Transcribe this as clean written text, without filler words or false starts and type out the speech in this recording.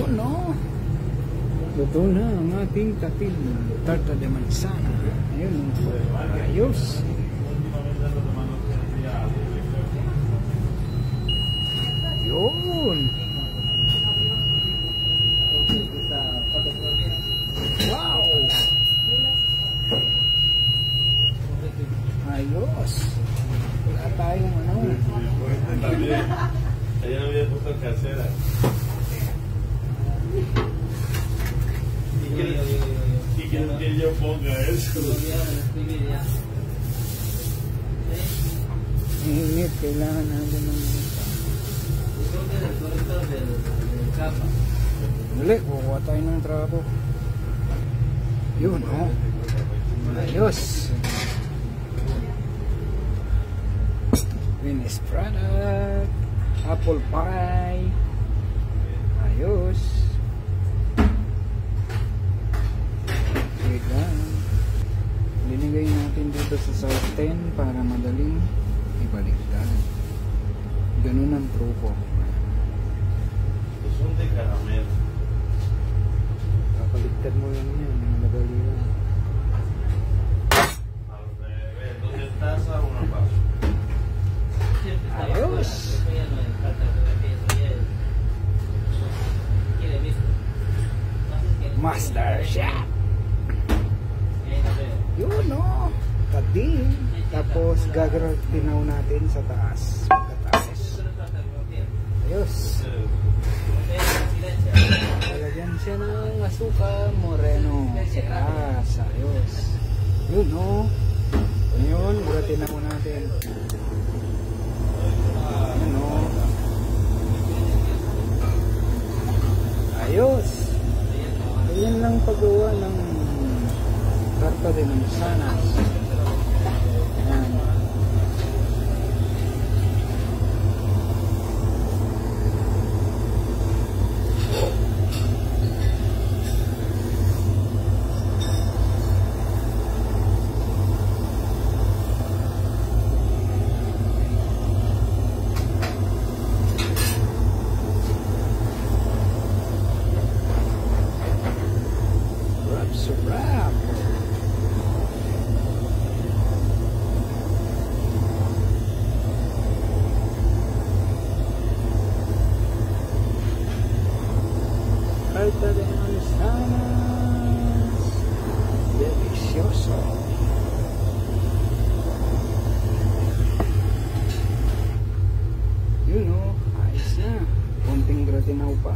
Yun, no? Luto na ang ating tatil. Tarta de manzana. Ayun, ayos. Yun. Wow. Ayos. Wala tayong ano. Ayer había puesto casera. Y que yo ponga eso. Init, kailangan natin ng muli, kukuha tayo ng trabo. Yun, oh. Ayos. Finished product. Apple pie. Ayos. Wait lang. Linigay natin dito sa sartén para madaling ibaliktad. Ganun ang truko. Son de caramelo. Kapaliktad mo lang yan. Madali lang. Al revés. ¿Dónde estás a una paso? Ayos. Master Chef. Yun, no? Kading. Tapos gagawin natin sa taas. Pagkataas. Ayos. Lagyan siya ng asukal moreno. Yes. Ayos. Yun, no? Ngayon, buratin na po natin. Yun, no? Ayos. Ayan lang paggawa ng tarta de manzana. Ayan. Wrap. Tarta de manzana. Delicioso. Yun, oh, ayos na. Konting gratinaw pa.